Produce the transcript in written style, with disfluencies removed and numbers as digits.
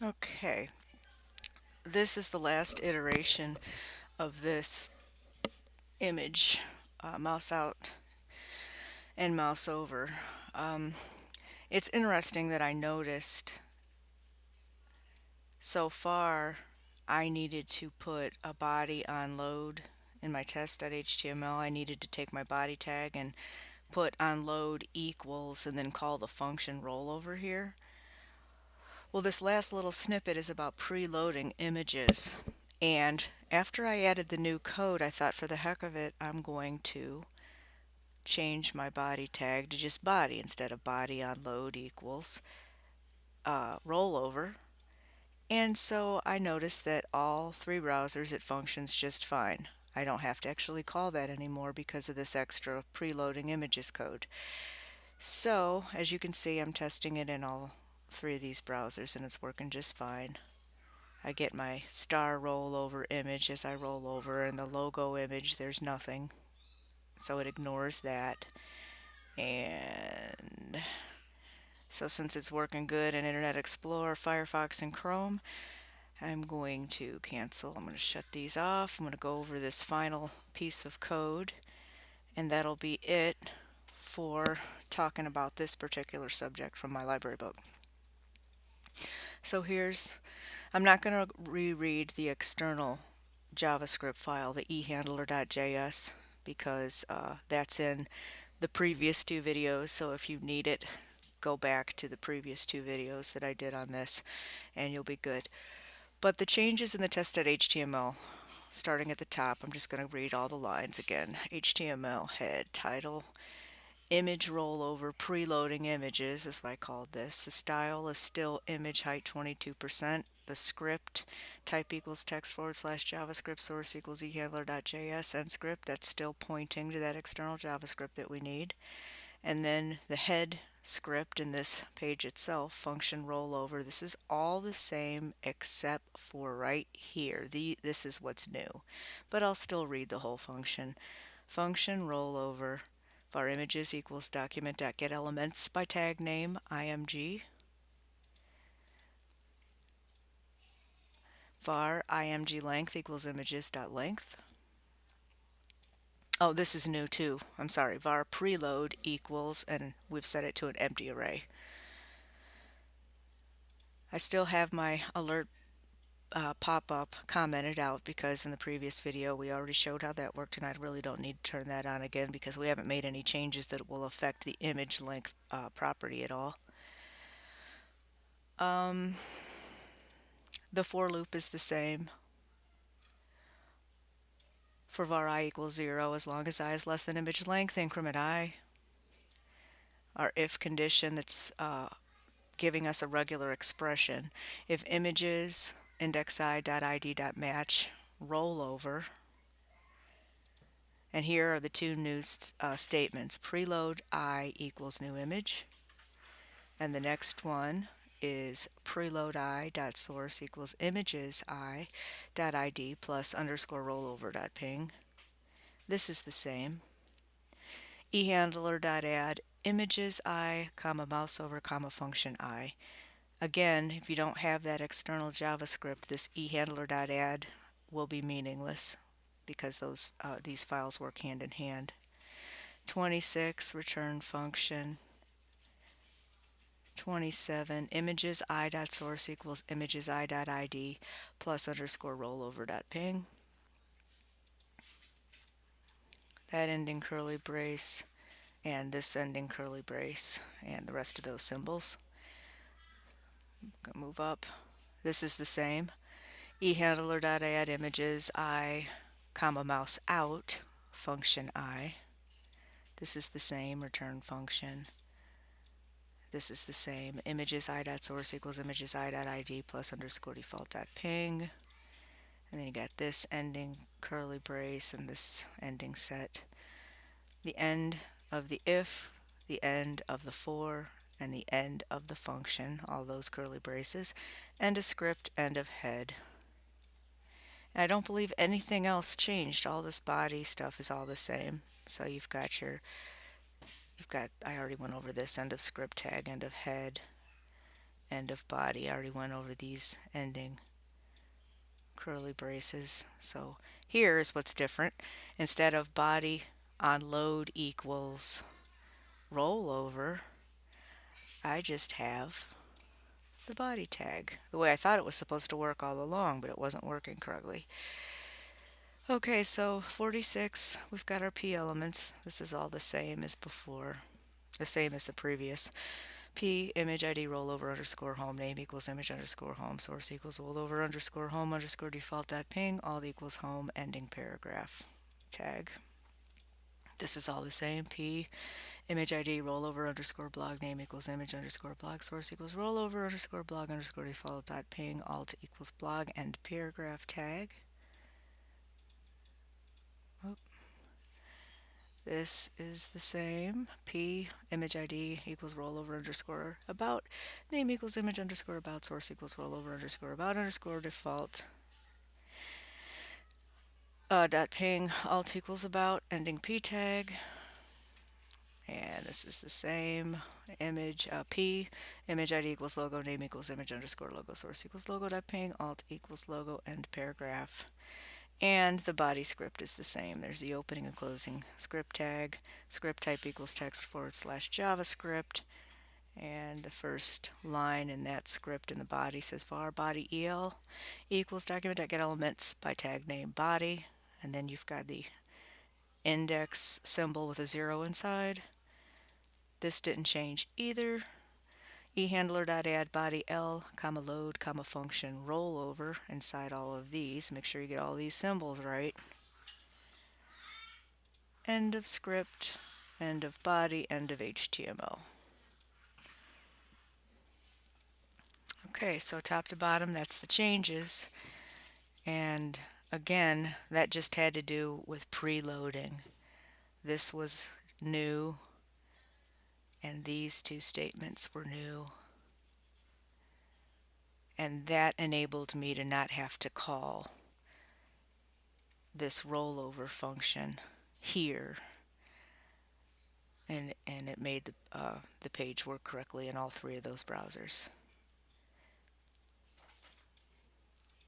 Okay, this is the last iteration of this image, mouse out and mouse over. Um, it's interesting that I noticed so far I needed to put a body on load in my test.html. I needed to take my body tag and put on load equals and then call the function rollover here. Well, this last little snippet is about preloading images. And after I added the new code, I thought for the heck of it, I'm going to change my body tag to just body instead of body on load equals rollover. And so I noticed that all three browsers, it functions just fine. I don't have to actually call that anymore because of this extra preloading images code. So as you can see, I'm testing it in all three of these browsers and it's working just fine. I get my star rollover image as I roll over, and the logo image, there's nothing. So it ignores that. And so since it's working good in Internet Explorer, Firefox, and Chrome, I'm going to cancel. I'm going to shut these off. I'm going to go over this final piece of code, and that'll be it for talking about this particular subject from my library book. So I'm not going to reread the external JavaScript file, the ehandler.js, because that's in the previous two videos. So if you need it, go back to the previous two videos that I did on this and you'll be good. But the changes in the test.html, starting at the top, I'm just going to read all the lines again. HTML head, title, image rollover, preloading images is what I called this. The style is still image height 22%. The script type equals text / JavaScript source equals ehandler.js end script. That's still pointing to that external JavaScript that we need. And then the head script in this page itself, function rollover. This is all the same except for right here. This is what's new. But I'll still read the whole function. Function rollover var images equals document.getElements by tag name img. Var img length equals images.length. Oh, this is new too. I'm sorry. Var preload equals, and we've set it to an empty array. I still have my alert pop-up commented out because in the previous video we already showed how that worked, and I really don't need to turn that on again because we haven't made any changes that will affect the image length property at all. The for loop is the same. For var I equals 0, as long as I is less than image length, increment I. Our if condition that's giving us a regular expression. If images index I.id.match rollover, and here are the two new statements. Preload I equals new image, and the next one is preload I.source equals images I.id plus underscore rollover.ping. This is the same. ehandler.add images I, comma mouse over, comma function I. Again, if you don't have that external JavaScript, this ehandler.add will be meaningless because these files work hand in hand. 26, return function. 27, images I.source equals images I.id plus underscore rollover.ping. That ending curly brace and this ending curly brace and the rest of those symbols. Move up. This is the same. ehandler.add images I, comma mouse out, function I. This is the same, return function. This is the same, images I.source equals images I.id plus underscore default.ping. And then you got this ending curly brace and this ending set. The end of the if, the end of the for, and the end of the function, all those curly braces, and a script end of head. And I don't believe anything else changed. All this body stuff is all the same. So I already went over this, end of script tag, end of head, end of body. I already went over these ending curly braces. So here's what's different. Instead of body on load equals rollover, I just have the body tag, the way I thought it was supposed to work all along, but it wasn't working correctly. Okay, so 46, we've got our P elements. This is all the same as before, the same as the previous. P image ID rollover underscore home name equals image underscore home source equals rollover underscore home underscore default dot ping alt equals home ending paragraph tag. This is all the same. P image ID rollover underscore blog name equals image underscore blog source equals rollover underscore blog underscore default dot ping alt equals blog end paragraph tag. Oh. This is the same. P image ID equals rollover underscore about name equals image underscore about source equals rollover underscore about underscore default dot ping alt equals about ending p tag. And this is the same. Image P image ID equals logo name equals image underscore logo source equals logo dot ping alt equals logo end paragraph. And the body script is the same. There's the opening and closing script tag. Script type equals text / JavaScript. And the first line in that script in the body says var body el equals document.getElements by tag name body. And then you've got the index symbol with a 0 inside. This didn't change either. eHandler.add body L, comma load, comma function rollover inside all of these. Make sure you get all these symbols right. End of script, end of body, end of HTML. Okay, so top to bottom, that's the changes. And again, that just had to do with preloading. This was new, and these two statements were new. And that enabled me to not have to call this rollover function here. And it made the page work correctly in all three of those browsers.